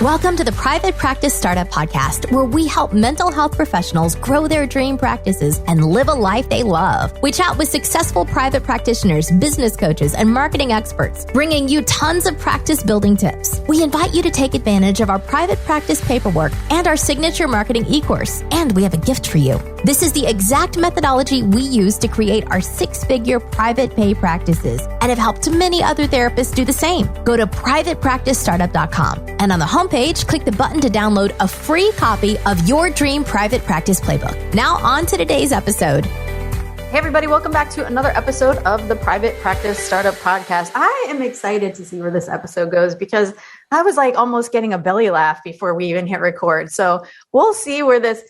Welcome to the Private Practice Startup Podcast, where we help mental health professionals grow their dream practices and live a life they love. We chat with successful private practitioners, business coaches, and marketing experts, bringing you tons of practice building tips. We invite you to take advantage of our private practice paperwork and our signature marketing e-course. And we have a gift for you. This is the exact methodology we use to create our six-figure private pay practices and have helped many other therapists do the same. Go to privatepracticestartup.com and on the homepage, click the button to download a free copy of your dream private practice playbook. Now on to today's episode. Hey everybody, welcome back to another episode of the Private Practice Startup Podcast. I am excited to see where this episode goes because I was like almost getting a belly laugh before we even hit record. So we'll see where this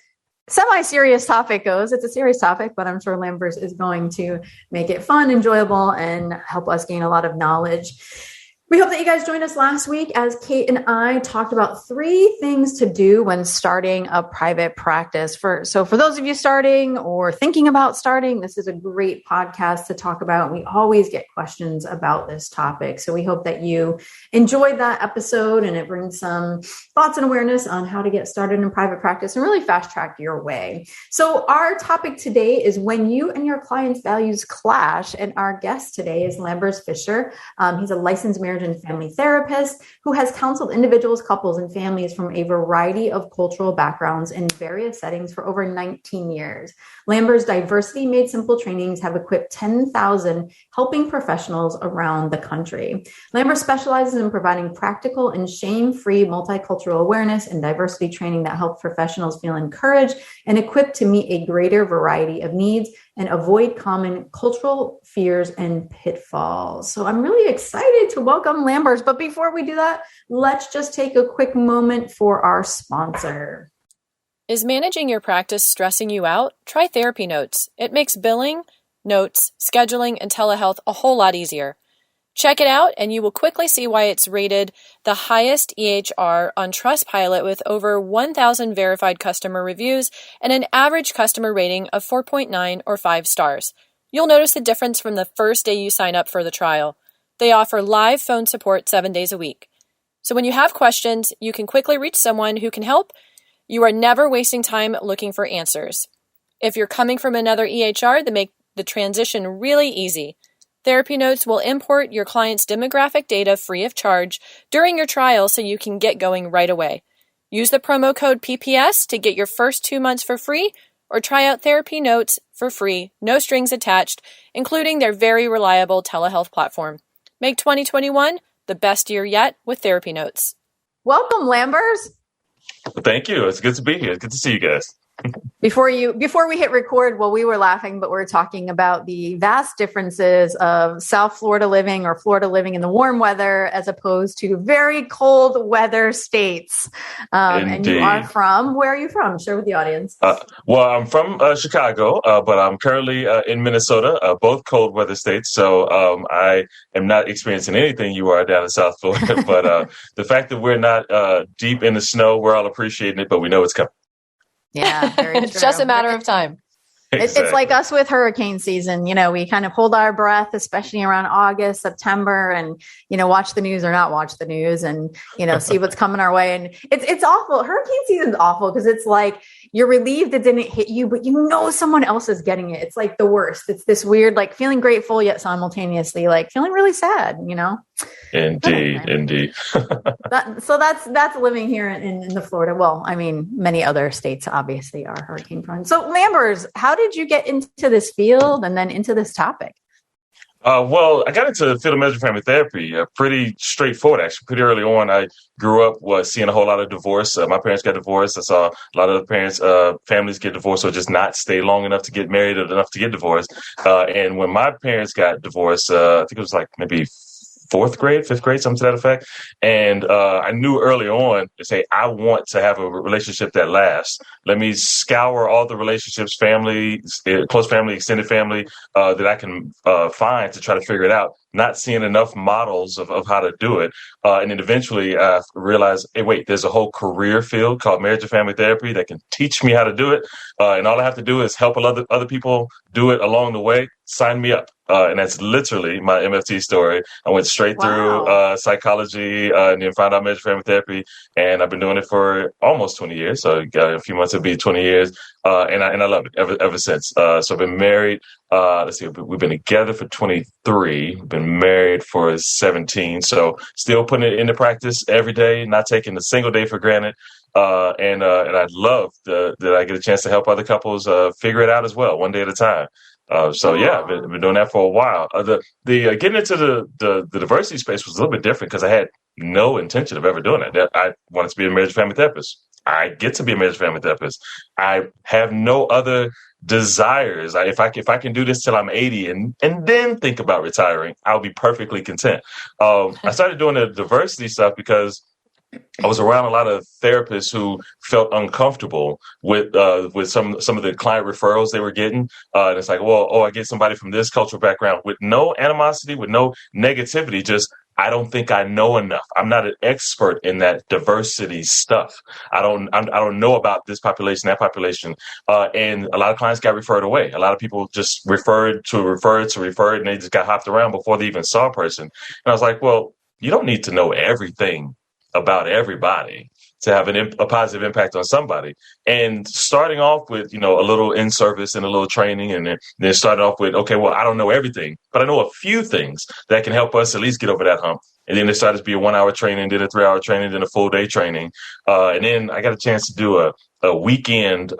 semi-serious topic goes. It's a serious topic, but I'm sure Lambers is going to make it fun, enjoyable, and help us gain a lot of knowledge. We hope that you guys joined us last week as Kate and I talked about 3 things to do when starting a private practice. So for those of you starting or thinking about starting, this is a great podcast to talk about. We always get questions about this topic. So we hope that you enjoyed that episode and it brings some thoughts and awareness on how to get started in private practice and really fast track your way. So our topic today is when you and your clients' values clash. And our guest today is Lambers Fisher. He's a licensed marriage and family therapist who has counseled individuals, couples, and families from a variety of cultural backgrounds in various settings for over 19 years. Lambers' Diversity Made Simple trainings have equipped 10,000 helping professionals around the country. Lambers specializes in providing practical and shame-free multicultural awareness and diversity training that helps professionals feel encouraged and equipped to meet a greater variety of needs and avoid common cultural fears and pitfalls. So I'm really excited to welcome Lambers. But before we do that, let's just take a quick moment for our sponsor. Is managing your practice stressing you out? Try Therapy Notes. It makes billing, notes, scheduling, and telehealth a whole lot easier. Check it out, and you will quickly see why it's rated the highest EHR on Trustpilot with over 1,000 verified customer reviews and an average customer rating of 4.9 or 5 stars. You'll notice the difference from the first day you sign up for the trial. They offer live phone support 7 days a week. So when you have questions, you can quickly reach someone who can help. You are never wasting time looking for answers. If you're coming from another EHR, they make the transition really easy. Therapy Notes will import your client's demographic data free of charge during your trial so you can get going right away. Use the promo code PPS to get your first 2 months for free or try out Therapy Notes for free, no strings attached, including their very reliable telehealth platform. Make 2021 the best year yet with Therapy Notes. Welcome, Lambers. Thank you. It's good to be here. It's good to see you guys. Before we hit record, well, we were laughing, but we're talking about the vast differences of South Florida living or Florida living in the warm weather as opposed to very cold weather states. And you are from, where are you from? Share with the audience. Well, I'm from Chicago, but I'm currently in Minnesota, both cold weather states. So I am not experiencing anything you are down in South Florida. But the fact that we're not deep in the snow, we're all appreciating it, but we know it's coming. Yeah, very true. It's just a matter of time. Exactly. It's like us with hurricane season. You know, we kind of hold our breath, especially around August, September, and, you know, watch the news or not watch the news and, you know, see what's coming our way. And it's awful. Hurricane season's awful because it's like you're relieved it didn't hit you, but you know someone else is getting it. It's like the worst. It's this weird, like feeling grateful yet simultaneously like feeling really sad, you know? Indeed. So that's living here in the Florida. Well, I mean, many other states obviously are hurricane prone. So Lambers, how did you get into this field and then into this topic? Well, I got into the field of marriage and family therapy pretty straightforward, actually. Pretty early on, I grew up seeing a whole lot of divorce. My parents got divorced. I saw a lot of the families get divorced or just not stay long enough to get married or enough to get divorced. And when my parents got divorced, I think it was like maybe 4th grade, 5th grade, something to that effect. And I knew early on to say, I want to have a relationship that lasts. Let me scour all the relationships, family, close family, extended family, that I can find to try to figure it out. not seeing enough models of how to do it. And then eventually I realized, hey, wait, there's a whole career field called marriage and family therapy that can teach me how to do it. And all I have to do is help other people do it along the way. Sign me up. And that's literally my MFT story. I went straight through psychology and then found out marriage and family therapy. And I've been doing it for almost 20 years. So got a few months to be 20 years. And I love it ever since. So I've been married. Let's see, we've been together for 23, been married for 17. So still putting it into practice every day, not taking a single day for granted. And I love that I get a chance to help other couples figure it out as well, one day at a time. So yeah, I've been doing that for a while. The getting into the diversity space was a little bit different because I had no intention of ever doing that. I wanted to be a marriage and family therapist. I get to be a marriage and family therapist. I have no other desires. If I can do this till I'm 80 and then think about retiring, I'll be perfectly content. I started doing the diversity stuff because I was around a lot of therapists who felt uncomfortable with some of the client referrals they were getting. And it's like, well, I get somebody from this cultural background with no animosity, with no negativity, just I don't think I know enough. I'm not an expert in that diversity stuff. I don't know about this population, that population. And a lot of clients got referred away. A lot of people just referred, and they just got hopped around before they even saw a person. And I was like, well, you don't need to know everything about everybody to have a positive impact on somebody. And starting off with, a little in-service and a little training, and then starting off with, okay, well, I don't know everything, but I know a few things that can help us at least get over that hump. And then it started to be a 1 hour training, then a 3 hour training, then a full day training. And then I got a chance to do a weekend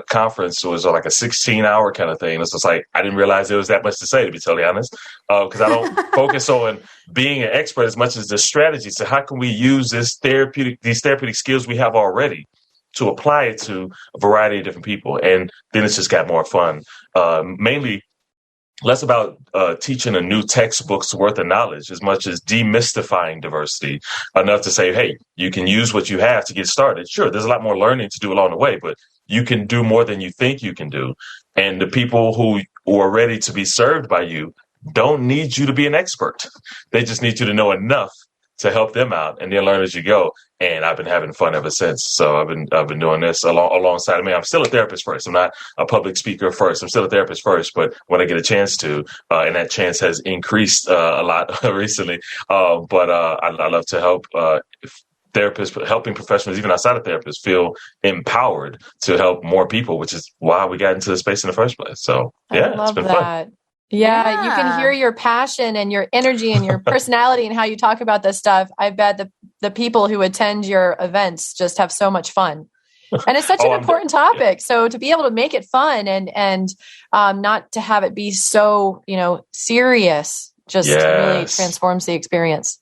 conference. It was like a 16-hour kind of thing. It's just like, I didn't realize there was that much to say, to be totally honest, because I don't focus on being an expert as much as the strategy. So how can we use these therapeutic skills we have already to apply it to a variety of different people? And then it's just got more fun. Mainly less about teaching a new textbook's worth of knowledge as much as demystifying diversity enough to say, hey, you can use what you have to get started. Sure, there's a lot more learning to do along the way, but you can do more than you think you can do. And the people who are ready to be served by you don't need you to be an expert. They just need you to know enough to help them out and then learn as you go. And I've been having fun ever since. So I've been doing this alongside of me. I'm still a therapist first. I'm not a public speaker first. I'm still a therapist first. But when I get a chance to, and that chance has increased a lot recently. But I love to help therapists, helping professionals, even outside of therapists, feel empowered to help more people, which is why we got into the space in the first place. So yeah, it's been fun. Yeah, you can hear your passion and your energy and your personality and how you talk about this stuff. I bet the people who attend your events just have so much fun. And it's such an important topic. So to be able to make it fun and not to have it be so, serious just really transforms the experience.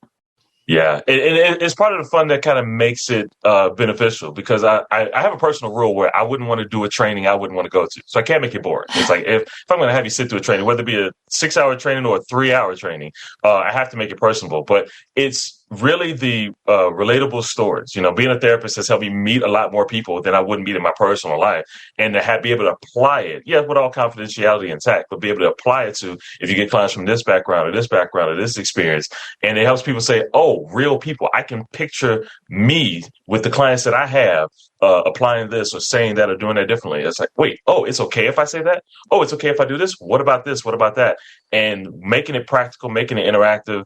Yeah, and it's part of the fun that kind of makes it beneficial, because I have a personal rule where I wouldn't want to do a training I wouldn't want to go to. So I can't make it boring. It's like if I'm going to have you sit through a training, whether it be a 6-hour training or a 3-hour training, I have to make it personable. But it's really the relatable stories. Being a therapist has helped me meet a lot more people than I would meet in my personal life, and to be able to apply it, with all confidentiality intact, but be able to apply it to if you get clients from this background or this experience, and it helps people say, oh, real people. I can picture me with the clients that I have applying this or saying that or doing that differently. It's like, wait, it's okay if I say that? Oh, it's okay if I do this? What about this? What about that? And making it practical, making it interactive.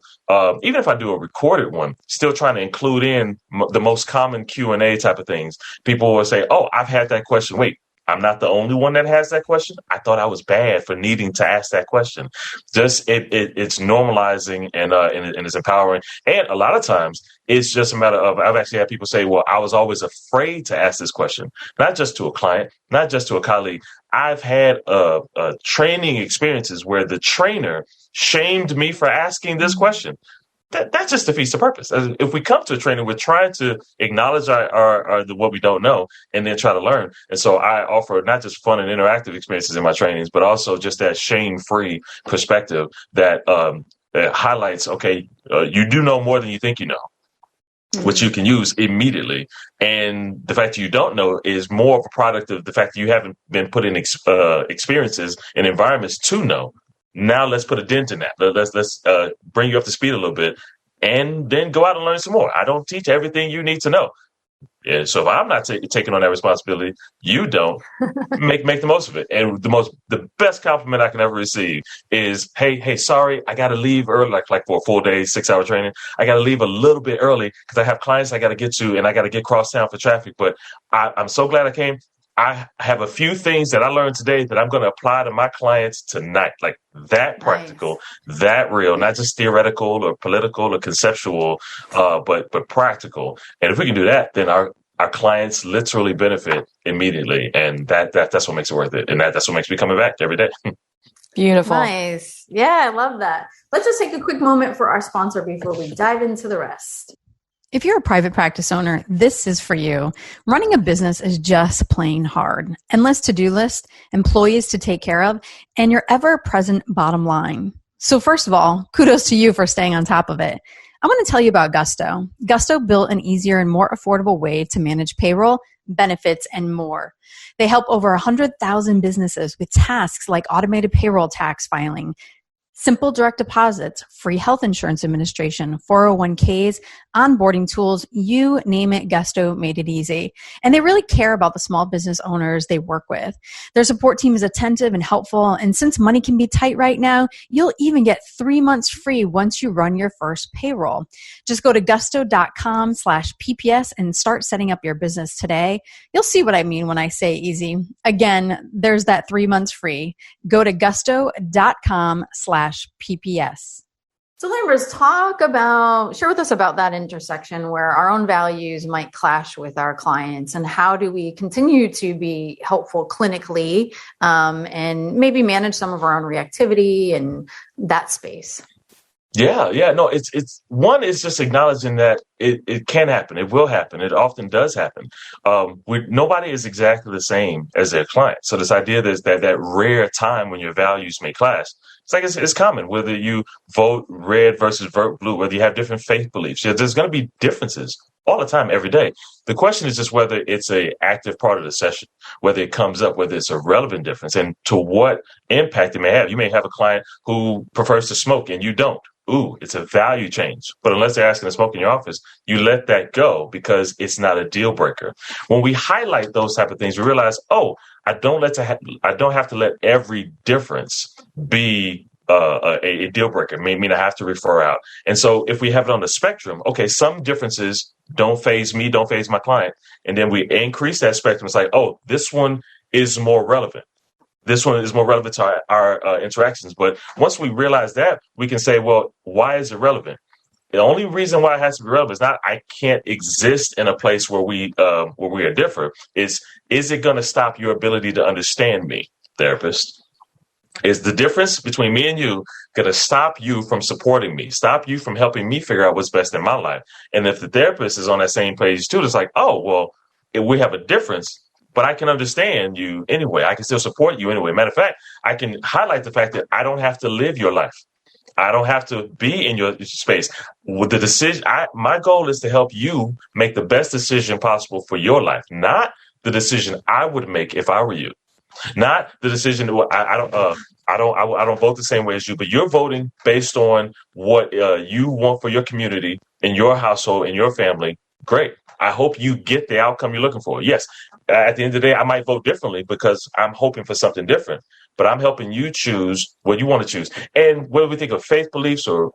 Even if I do a recorded one, still trying to include in the most common Q&A type of things. People will say, oh, I've had that question. Wait, I'm not the only one that has that question. I thought I was bad for needing to ask that question. Just it's normalizing and it's empowering. And a lot of times it's just a matter of, I've actually had people say, well, I was always afraid to ask this question, not just to a client, not just to a colleague. I've had training experiences where the trainer shamed me for asking this question. That just defeats the purpose. If we come to a training, we're trying to acknowledge our what we don't know and then try to learn. And so I offer not just fun and interactive experiences in my trainings, but also just that shame-free perspective that highlights, okay, you do know more than you think you know, which you can use immediately. And the fact that you don't know is more of a product of the fact that you haven't been put in experiences and environments to know. Now let's put a dent in that. Let's bring you up to speed a little bit, and then go out and learn some more. I don't teach everything you need to know. Yeah, so if I'm not taking on that responsibility, you don't make the most of it. And the best compliment I can ever receive is, hey, sorry, I got to leave early, like for a full day, 6-hour training. I got to leave a little bit early because I have clients I got to get to, and I got to get cross town for traffic. But I'm so glad I came. I have a few things that I learned today that I'm going to apply to my clients tonight. Like that practical, that real, not just theoretical or political or conceptual, but practical. And if we can do that, then our clients literally benefit immediately. And that's what makes it worth it. And that's what makes me coming back every day. Beautiful. Nice. Yeah, I love that. Let's just take a quick moment for our sponsor before we dive into the rest. If you're a private practice owner, this is for you. Running a business is just plain hard. Endless to-do list, employees to take care of, and your ever-present bottom line. So first of all, kudos to you for staying on top of it. I want to tell you about Gusto. Gusto built an easier and more affordable way to manage payroll, benefits, and more. They help over 100,000 businesses with tasks like automated payroll tax filing, simple direct deposits, free health insurance administration, 401ks, onboarding tools, you name it, Gusto made it easy. And they really care about the small business owners they work with. Their support team is attentive and helpful. And since money can be tight right now, you'll even get 3 months free once you run your first payroll. Just go to gusto.com/PPS and start setting up your business today. You'll see what I mean when I say easy. Again, there's that 3 months free. Go to gusto.com/PPS. So Lambers, share with us about that intersection where our own values might clash with our clients, and how do we continue to be helpful clinically, and maybe manage some of our own reactivity and that space. Yeah. No, it's one is just acknowledging that it can happen. It will happen. It often does happen. Nobody is exactly the same as their client. So this idea that rare time when your values may clash, it's common, whether you vote red versus vote blue, whether you have different faith beliefs. There's going to be differences all the time, every day. The question is just whether it's an active part of the session, whether it comes up, whether it's a relevant difference, and to what impact it may have. You may have a client who prefers to smoke and you don't. Ooh, it's a value change. But unless they're asking to smoke in your office, you let that go because it's not a deal breaker. When we highlight those type of things, we realize, I don't have to let every difference be a deal breaker. I mean, I have to refer out. And so if we have it on the spectrum, okay, some differences don't faze me, don't faze my client. And then we increase that spectrum. It's like, this one is more relevant. This one is more relevant to our interactions. But once we realize that, we can say, well, why is it relevant? The only reason why it has to be relevant is not I can't exist in a place where we are different. Is it going to stop your ability to understand me, therapist? Is the difference between me and you going to stop you from supporting me, stop you from helping me figure out what's best in my life? And if the therapist is on that same page too, it's like, if we have a difference, but I can understand you anyway. I can still support you anyway. Matter of fact, I can highlight the fact that I don't have to live your life. I don't have to be in your space. With the decision, my goal is to help you make the best decision possible for your life, not the decision I would make if I were you. Not the decision that I don't vote the same way as you, but you're voting based on what you want for your community, in your household, in your family. Great. I hope you get the outcome you're looking for. Yes, at the end of the day, I might vote differently because I'm hoping for something different, but I'm helping you choose what you want to choose. And whether we think of faith beliefs or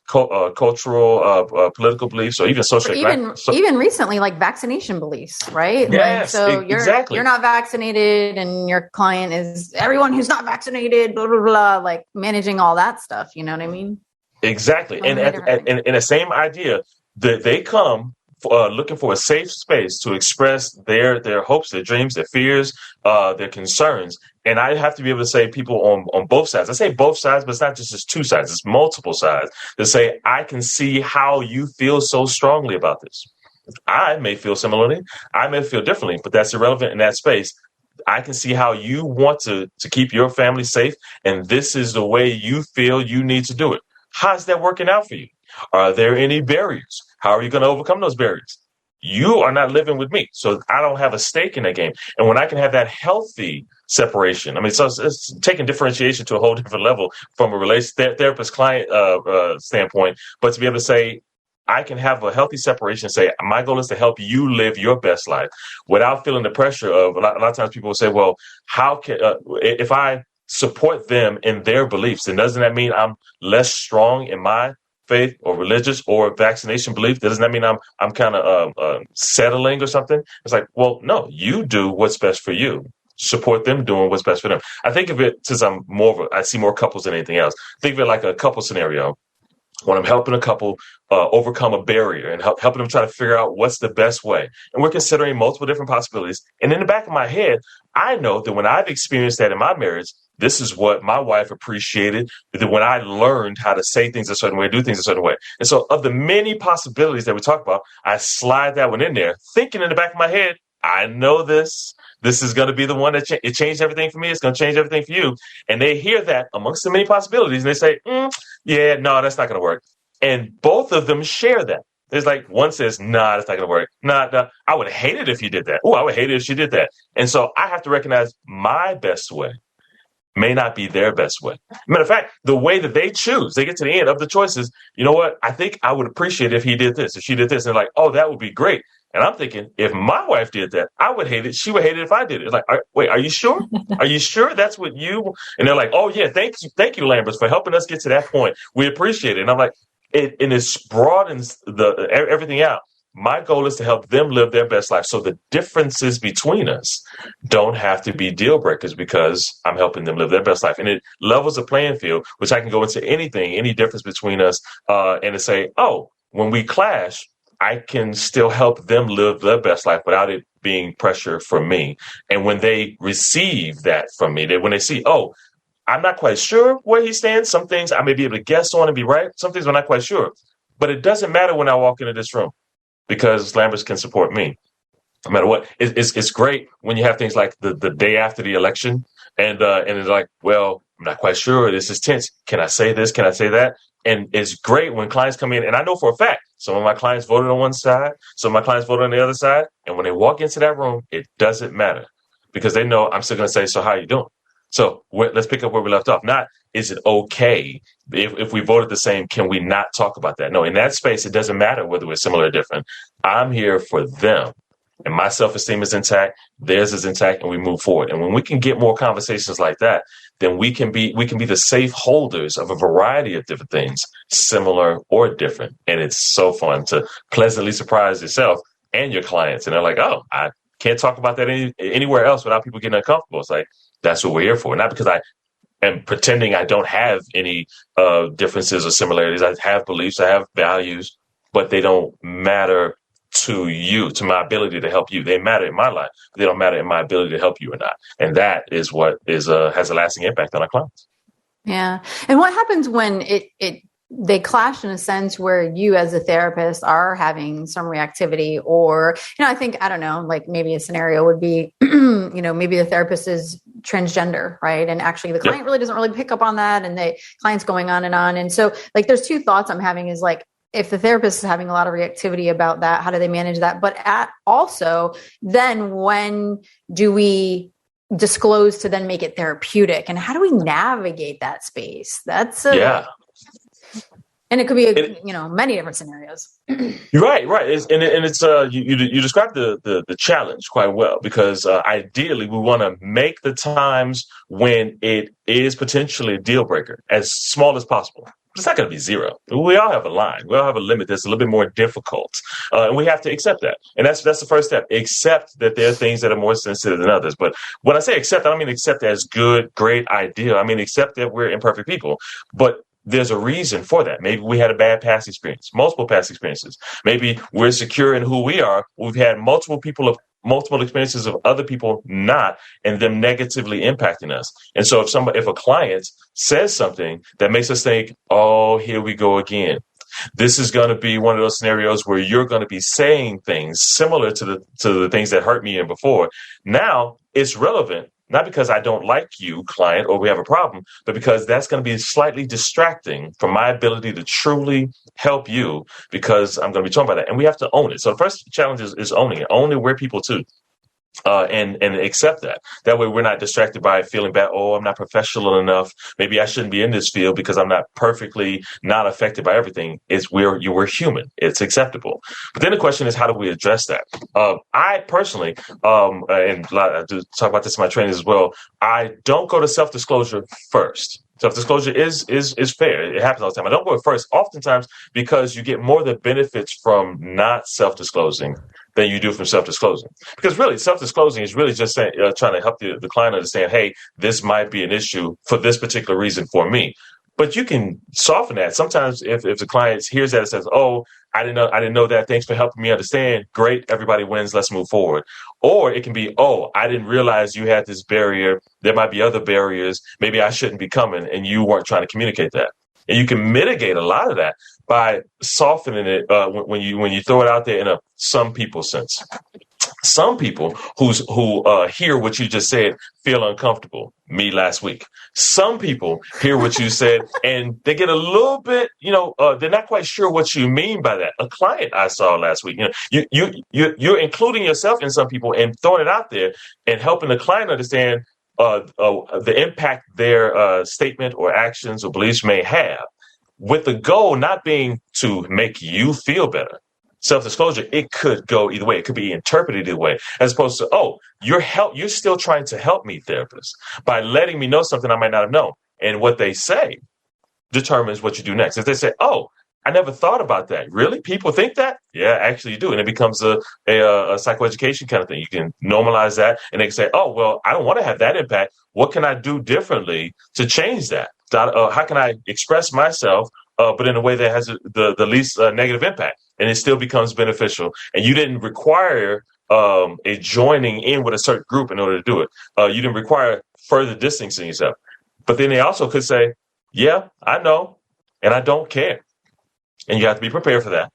cultural, political beliefs, or even social, even recently, like vaccination beliefs, right? Yes, exactly. You're not vaccinated, and your client is everyone who's not vaccinated, blah blah blah, like managing all that stuff. You know what I mean? Exactly. And in the same idea, that they come looking for a safe space to express their hopes, their dreams, their fears, their concerns. And I have to be able to say people on both sides. I say both sides, but it's not just two sides. It's multiple sides to say, I can see how you feel so strongly about this. I may feel similarly. I may feel differently, but that's irrelevant in that space. I can see how you want to keep your family safe, and this is the way you feel you need to do it. How's that working out for you? Are there any barriers? How are you going to overcome those barriers? You are not living with me, so I don't have a stake in that game. And when I can have that healthy separation. I mean, so it's taking differentiation to a whole different level from a therapist client standpoint, but to be able to say, I can have a healthy separation and say, my goal is to help you live your best life without feeling the pressure of a lot of times people will say, well, how can, if I support them in their beliefs, then doesn't that mean I'm less strong in my faith or religious or vaccination belief? Doesn't that mean I'm kind of settling or something? It's like, well, no, you do what's best for you. Support them doing what's best for them. I think of it, since I see more couples than anything else. Think of it like a couple scenario. When I'm helping a couple overcome a barrier and helping them try to figure out what's the best way. And we're considering multiple different possibilities. And in the back of my head, I know that when I've experienced that in my marriage, this is what my wife appreciated, that when I learned how to say things a certain way, do things a certain way. And so of the many possibilities that we talk about, I slide that one in there, thinking in the back of my head, I know this. This is going to be the one that it changed everything for me. It's going to change everything for you. And they hear that amongst the many possibilities, and they say, yeah, no, that's not going to work. And both of them share that. There's like one says, nah, that's not going to work. Nah, I would hate it if you did that. Oh, I would hate it if she did that. And so I have to recognize my best way may not be their best way. Matter of fact, the way that they choose, they get to the end of the choices. You know what? I think I would appreciate it if he did this, if she did this. And they're like, oh, that would be great. And I'm thinking, if my wife did that, I would hate it. She would hate it if I did it. It's like, wait, are you sure? Are you sure that's what you? And they're like, oh yeah, thank you, Lambert, for helping us get to that point. We appreciate it. And I'm like, it broadens everything out. My goal is to help them live their best life. So the differences between us don't have to be deal breakers because I'm helping them live their best life. And it levels the playing field, which I can go into anything, any difference between us, and to say, oh, when we clash, I can still help them live their best life without it being pressure for me. And when they receive that from me, when they see, oh, I'm not quite sure where he stands. Some things I may be able to guess on and be right. Some things I'm not quite sure. But it doesn't matter when I walk into this room because Lambert can support me. No matter what. It's great when you have things like the day after the election and it's like, well, I'm not quite sure. This is tense. Can I say this? Can I say that? And it's great when clients come in, and I know for a fact, some of my clients voted on one side, some of my clients voted on the other side, and when they walk into that room, it doesn't matter because they know I'm still going to say, so how are you doing? So let's pick up where we left off. Not, is it okay if we voted the same, can we not talk about that? No, in that space, it doesn't matter whether we're similar or different. I'm here for them. And my self-esteem is intact, theirs is intact, and we move forward. And when we can get more conversations like that, then we can be the safe holders of a variety of different things, similar or different. And it's so fun to pleasantly surprise yourself and your clients. And they're like, oh, I can't talk about that anywhere else without people getting uncomfortable. It's like, that's what we're here for. Not because I am pretending I don't have any differences or similarities. I have beliefs, I have values, but they don't matter to you, to my ability to help you. They matter in my life. They don't matter in my ability to help you or not. And that is what has a lasting impact on our clients. Yeah. And what happens when they clash in a sense where you as a therapist are having some reactivity or, I think, I don't know, like maybe a scenario would be, maybe the therapist is transgender, right? And actually the client really doesn't really pick up on that and the client's going on. And so like, there's two thoughts I'm having is like, if the therapist is having a lot of reactivity about that, how do they manage that? But also, then when do we disclose to then make it therapeutic? And how do we navigate that space? And it could be, many different scenarios. Right. It's you described the challenge quite well because ideally we want to make the times when it is potentially a deal breaker as small as possible. It's not going to be zero. We all have a line. We all have a limit that's a little bit more difficult. And we have to accept that. And that's the first step. Accept that there are things that are more sensitive than others. But when I say accept, I don't mean accept as good, great, ideal. I mean accept that we're imperfect people. But there's a reason for that. Maybe we had a bad past experience, multiple past experiences. Maybe we're secure in who we are. We've had multiple experiences of other people not, and them negatively impacting us. And so if a client says something that makes us think, oh, here we go again. This is going to be one of those scenarios where you're going to be saying things similar to the things that hurt me in before. Now it's relevant. Not because I don't like you, client, or we have a problem, but because that's going to be slightly distracting from my ability to truly help you because I'm going to be talking about that. And we have to own it. So the first challenge is owning it. Own it where people too. and accept that. That way we're not distracted by feeling bad. Oh, I'm not professional enough. Maybe I shouldn't be in this field because I'm not perfectly not affected by everything. We're human. It's acceptable. But then the question is, how do we address that? I personally, and I do talk about this in my training as well, I don't go to self-disclosure first. Self-disclosure is fair. It happens all the time. I don't go first, oftentimes because you get more of the benefits from not self-disclosing than you do from self-disclosing. Because really, self-disclosing is really just saying, trying to help the client understand, hey, this might be an issue for this particular reason for me. But you can soften that. Sometimes if the client hears that and says, oh, I didn't know that. Thanks for helping me understand. Great. Everybody wins. Let's move forward. Or it can be, oh, I didn't realize you had this barrier. There might be other barriers. Maybe I shouldn't be coming, and you weren't trying to communicate that. And you can mitigate a lot of that by softening it when you throw it out there in a some people sense. Some people who hear what you just said feel uncomfortable. Me last week. Some people hear what you said and they get a little bit, they're not quite sure what you mean by that. A client I saw last week, you're including yourself in some people and throwing it out there and helping the client understand the impact their statement or actions or beliefs may have, with the goal not being to make you feel better. Self-disclosure, it could go either way. It could be interpreted either way, as opposed to, oh, you're still trying to help me, therapist, by letting me know something I might not have known. And what they say determines what you do next. If they say, oh, I never thought about that. Really? People think that? Yeah, actually you do. And it becomes a psychoeducation kind of thing. You can normalize that and they can say, oh, well, I don't want to have that impact. What can I do differently to change that? How can I express myself, but in a way that has the least negative impact? And it still becomes beneficial. And you didn't require a joining in with a certain group in order to do it. You didn't require further distancing yourself. But then they also could say, yeah, I know, and I don't care. And you have to be prepared for that.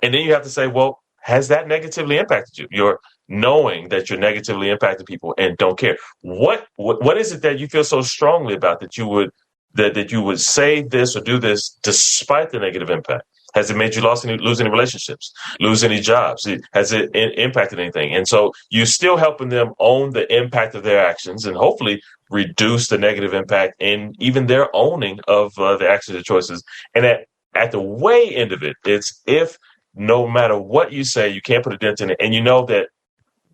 And then you have to say, well, has that negatively impacted you? You're knowing that you're negatively impacting people and don't care. What is it that you feel so strongly about that you would say this or do this despite the negative impact? Has it made you lose any relationships, lose any jobs? Has it impacted anything? And so you're still helping them own the impact of their actions and hopefully reduce the negative impact in even their owning of the actions and choices. And at the way end of it, it's if no matter what you say, you can't put a dent in it, and you know that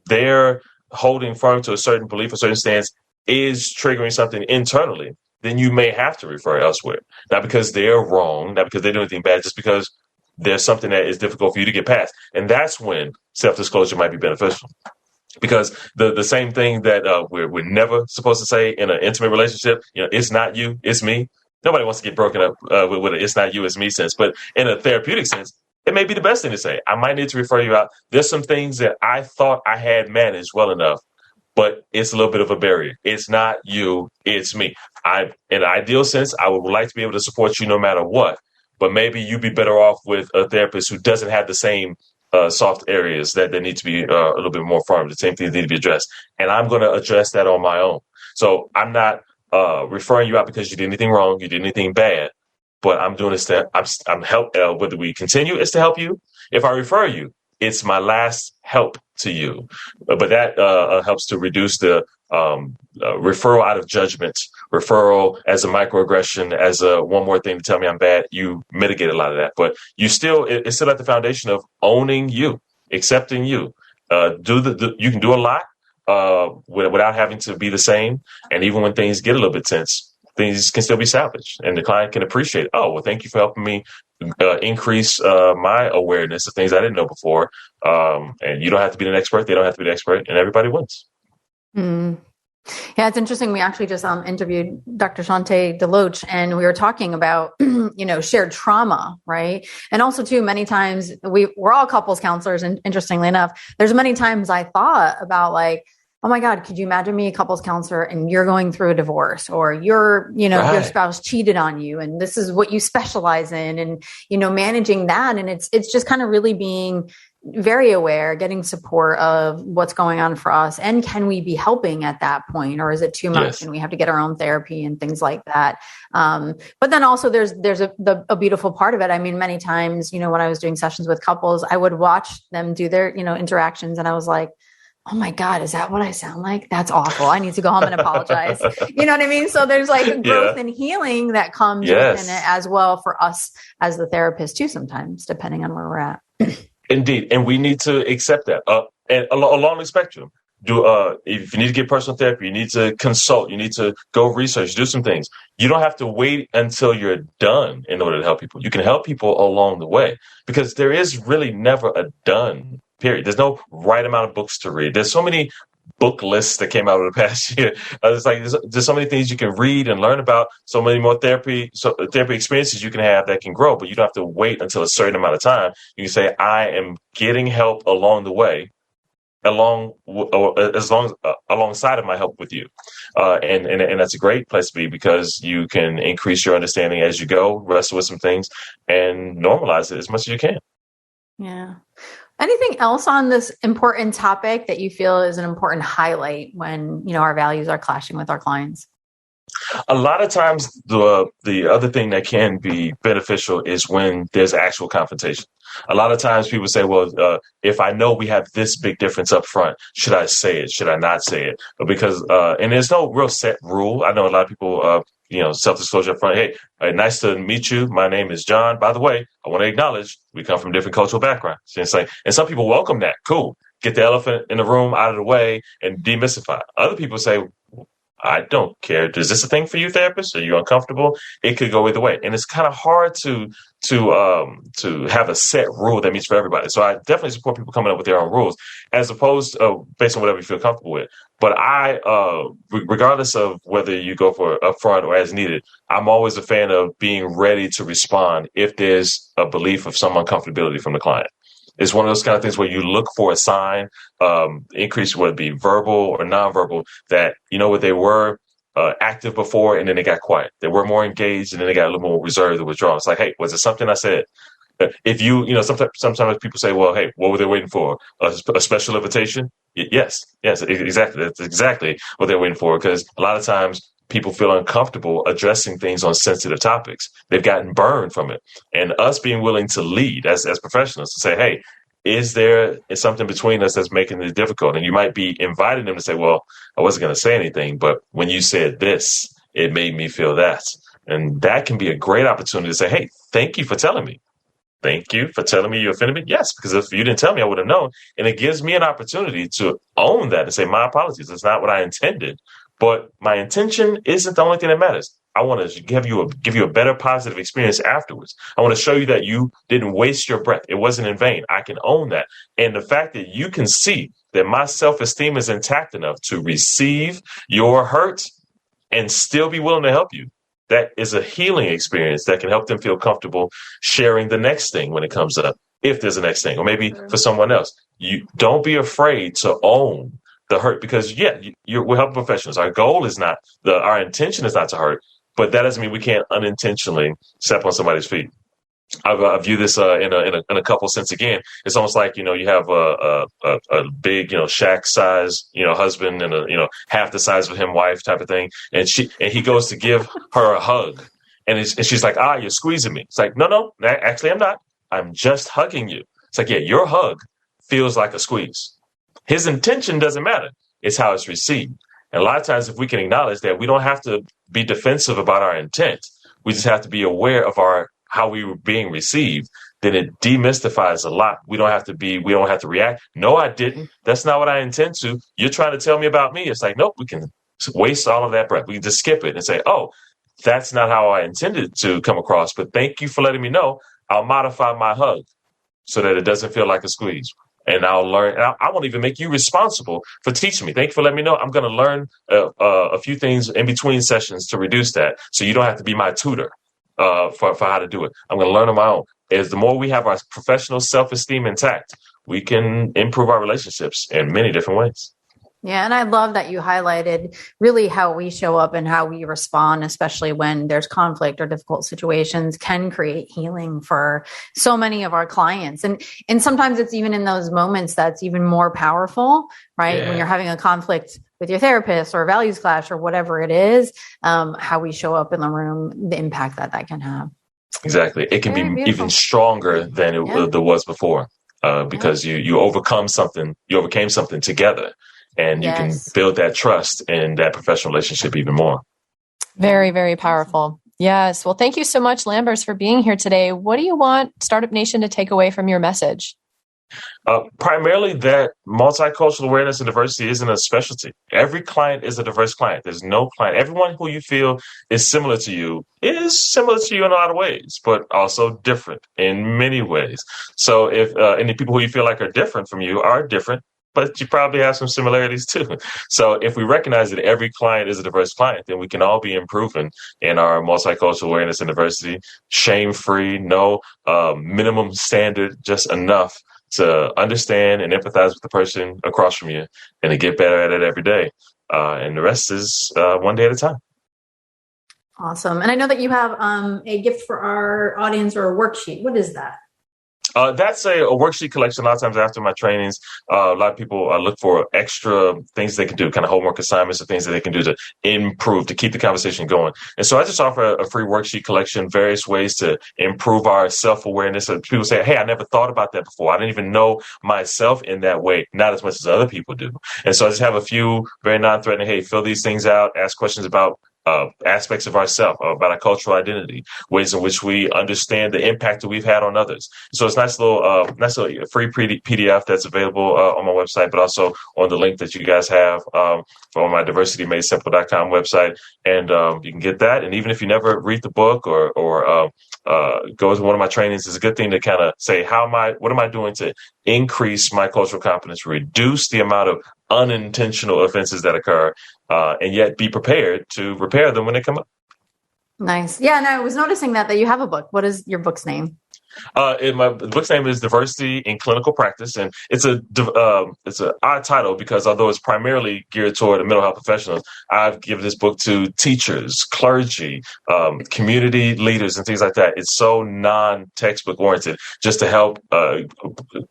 they're holding firm to a certain belief, a certain stance is triggering something internally, then you may have to refer elsewhere. Not because they're wrong, not because they do anything bad, just because there's something that is difficult for you to get past. And that's when self-disclosure might be beneficial. Because the same thing that we're never supposed to say in an intimate relationship, it's not you, it's me. Nobody wants to get broken up with an it's not you, it's me sense. But in a therapeutic sense, it may be the best thing to say. I might need to refer you out. There's some things that I thought I had managed well enough, but it's a little bit of a barrier. It's not you, it's me. In an ideal sense, I would like to be able to support you no matter what, but maybe you'd be better off with a therapist who doesn't have the same soft areas that need to be a little bit more firm. The same things need to be addressed. And I'm going to address that on my own. So I'm not referring you out because you did anything wrong, you did anything bad, but I'm doing this to, I'm help, whether we continue is to help you. If I refer you, it's my last help to you. But that helps to reduce the referral out of judgment, referral as a microaggression, as a one more thing to tell me I'm bad. You mitigate a lot of that, but it's still at the foundation of owning you, accepting you. You can do a lot without having to be the same. And even when things get a little bit tense, things can still be salvaged, and the client can appreciate, oh, well, thank you for helping me increase my awareness of things I didn't know before. And you don't have to be an expert. They don't have to be an expert, and everybody wins. Mm. Yeah, it's interesting. We actually just interviewed Dr. Shante Deloach, and we were talking about, shared trauma, right? And also too, many times we're all couples counselors. And interestingly enough, there's many times I thought about like, oh my God, could you imagine me a couples counselor and you're going through a divorce, or your spouse cheated on you and this is what you specialize in, and, managing that. And it's just kind of really being very aware, getting support of what's going on for us. And can we be helping at that point, or is it too much? Yes. And we have to get our own therapy and things like that. But then also there's a beautiful part of it. I mean, many times, when I was doing sessions with couples, I would watch them do their, interactions, and I was like, oh my God, is that what I sound like? That's awful. I need to go home and apologize. You know what I mean? So there's like a growth and healing that comes within it as well for us as the therapist too, sometimes, depending on where we're at. Indeed. And we need to accept that. And along the spectrum. If you need to get personal therapy, you need to consult, you need to go research, do some things. You don't have to wait until you're done in order to help people. You can help people along the way, because there is really never a done period. There's no right amount of books to read. There's so many book lists that came out over the past year. It's like there's so many things you can read and learn about, so many more therapy experiences you can have that can grow, but you don't have to wait until a certain amount of time. You can say, I am getting help along the way, alongside of my help with you, and that's a great place to be, because you can increase your understanding as you go, wrestle with some things, and normalize it as much as you can. Yeah. Anything else on this important topic that you feel is an important highlight when, our values are clashing with our clients? A lot of times, the other thing that can be beneficial is when there's actual confrontation. A lot of times people say, well, if I know we have this big difference up front, should I say it? Should I not say it? Because, and there's no real set rule. I know a lot of people, self-disclosure up front. Hey, nice to meet you. My name is John. By the way, I want to acknowledge we come from different cultural backgrounds. And it's like, and some people welcome that. Cool. Get the elephant in the room out of the way and demystify. Other people say, I don't care. Is this a thing for you, therapists? Are you uncomfortable? It could go either way. And it's kind of hard to have a set rule that meets for everybody. So I definitely support people coming up with their own rules, as opposed based on whatever you feel comfortable with. But regardless of whether you go for upfront or as needed, I'm always a fan of being ready to respond if there's a belief of some uncomfortability from the client. It's one of those kind of things where you look for a sign, increase, whether it be verbal or nonverbal, that, they were active before and then they got quiet. They were more engaged and then they got a little more reserved or withdrawn. It's like, hey, was it something I said? If sometimes people say, well, hey, what were they waiting for? A special invitation? Yes, exactly. That's exactly what they're waiting for, because a lot of times people feel uncomfortable addressing things on sensitive topics. They've gotten burned from it. And us being willing to lead as professionals to say, hey, is there something between us that's making it difficult? And you might be inviting them to say, well, I wasn't going to say anything, but when you said this, it made me feel that. And that can be a great opportunity to say, hey, thank you for telling me. Thank you for telling me you offended me. Yes, because if you didn't tell me, I would have known. And it gives me an opportunity to own that and say, my apologies. It's not what I intended. But my intention isn't the only thing that matters. I want to give you a better positive experience afterwards. I want to show you that you didn't waste your breath. It wasn't in vain. I can own that. And the fact that you can see that my self-esteem is intact enough to receive your hurt and still be willing to help you, that is a healing experience that can help them feel comfortable sharing the next thing when it comes up, if there's a next thing, or maybe for someone else. You don't be afraid to own the hurt, because we're helping professionals. Our goal is not our intention is not to hurt, but that doesn't mean we can't unintentionally step on somebody's feet. I view this in a couple sense. Again, it's almost like, you have a big, Shaq size, husband, and half the size of him wife type of thing. And he goes to give her a hug, and she's like, you're squeezing me. It's like, no, actually I'm not. I'm just hugging you. It's like, yeah, your hug feels like a squeeze. His intention doesn't matter. It's how it's received. And a lot of times, if we can acknowledge that, we don't have to be defensive about our intent. We just have to be aware of how we were being received. Then it demystifies a lot. We don't have to react. No, I didn't. That's not what I intend to. You're trying to tell me about me. It's like, nope, we can waste all of that breath. We can just skip it and say, oh, that's not how I intended to come across. But thank you for letting me know. I'll modify my hug so that it doesn't feel like a squeeze. And I'll learn. And I won't even make you responsible for teaching me. Thank you for letting me know. I'm going to learn a few things in between sessions to reduce that, so you don't have to be my tutor for how to do it. I'm going to learn on my own. As the more we have our professional self-esteem intact, we can improve our relationships in many different ways. Yeah. And I love that you highlighted really how we show up and how we respond, especially when there's conflict or difficult situations, can create healing for so many of our clients. And sometimes it's even in those moments that's even more powerful, right? Yeah. When you're having a conflict with your therapist or a values clash or whatever it is, how we show up in the room, the impact that can have. Exactly. It can be even stronger than it was before. because you overcame something together, and you can build that trust and that professional relationship even more. Very, very powerful. Yes. Well, thank you so much, Lambers, for being here today. What do you want Startup Nation to take away from your message? Primarily that multicultural awareness and diversity isn't a specialty. Every client is a diverse client. There's no client. Everyone who you feel is similar to you is similar to you in a lot of ways, but also different in many ways. So if any people who you feel like are different from you are different, but you probably have some similarities too. So if we recognize that every client is a diverse client, then we can all be improving in our multicultural awareness and diversity, shame-free, no minimum standard, just enough to understand and empathize with the person across from you and to get better at it every day. And the rest is one day at a time. Awesome. And I know that you have a gift for our audience, or a worksheet. What is that? That's a worksheet collection. A lot of times after my trainings, a lot of people look for extra things they can do, kind of homework assignments or things that they can do to improve, to keep the conversation going. And so I just offer a free worksheet collection, various ways to improve our self-awareness. And people say, hey, I never thought about that before. I didn't even know myself in that way, not as much as other people do. And so I just have a few very non-threatening, hey, fill these things out, ask questions about aspects of ourselves, about our cultural identity, ways in which we understand the impact that we've had on others. So it's nice little free PDF that's available on my website, but also on the link that you guys have on my diversitymadesimple.com website. And you can get that. And even if you never read the book or go to one of my trainings, it's a good thing to kind of say, what am I doing to increase my cultural competence, reduce the amount of unintentional offenses that occur, and yet be prepared to repair them when they come up. Nice. Yeah, and I was noticing that you have a book. What is your book's name? My book's name is Diversity in Clinical Practice, and it's an odd title because although it's primarily geared toward mental health professionals, I've given this book to teachers, clergy, community leaders, and things like that. It's so non-textbook oriented, just to help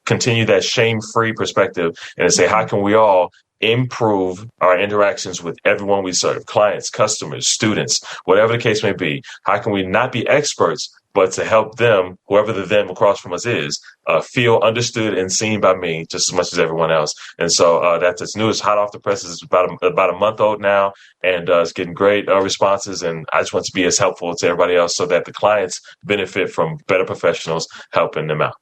continue that shame-free perspective and to say, how can we all improve our interactions with everyone we serve, clients, customers, students, whatever the case may be? How can we not be experts, but to help them, whoever the them across from us is, feel understood and seen by me just as much as everyone else? And so that's its new. It's hot off the press. It's about a month old now, and it's getting great responses. And I just want to be as helpful to everybody else so that the clients benefit from better professionals helping them out.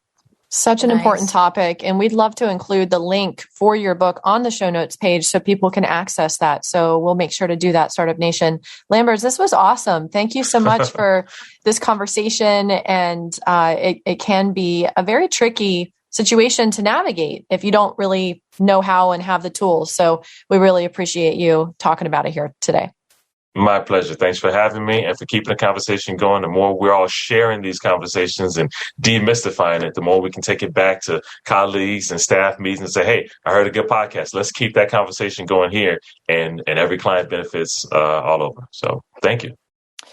Such an important topic. And we'd love to include the link for your book on the show notes page so people can access that. So we'll make sure to do that, Startup Nation. Lambers, this was awesome. Thank you so much for this conversation. And it can be a very tricky situation to navigate if you don't really know how and have the tools. So we really appreciate you talking about it here today. My pleasure. Thanks for having me and for keeping the conversation going. The more we're all sharing these conversations and demystifying it, the more we can take it back to colleagues and staff meetings and say, hey, I heard a good podcast. Let's keep that conversation going here. And every client benefits all over. So thank you.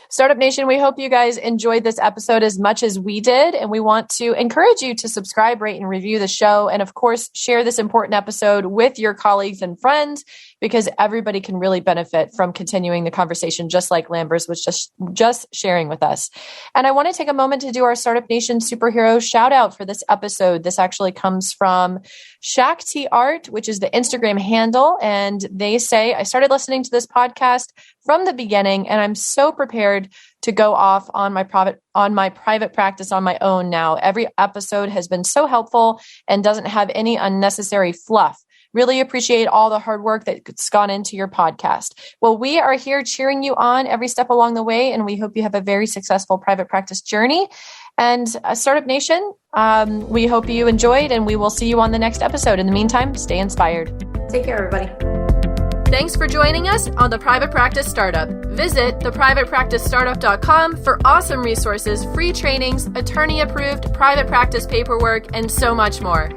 Startup Nation, we hope you guys enjoyed this episode as much as we did. And we want to encourage you to subscribe, rate, and review the show. And of course, share this important episode with your colleagues and friends, because everybody can really benefit from continuing the conversation, just like Lambers was just sharing with us. And I want to take a moment to do our Startup Nation superhero shout out for this episode. This actually comes from Shakti Art, which is the Instagram handle. And they say, I started listening to this podcast from the beginning, and I'm so prepared to go off on my private practice on my own now. Every episode has been so helpful and doesn't have any unnecessary fluff. Really appreciate all the hard work that's gone into your podcast. Well, we are here cheering you on every step along the way, and we hope you have a very successful private practice journey. And Startup Nation, we hope you enjoyed, and we will see you on the next episode. In the meantime, stay inspired. Take care, everybody. Thanks for joining us on The Private Practice Startup. Visit theprivatepracticestartup.com for awesome resources, free trainings, attorney-approved private practice paperwork, and so much more.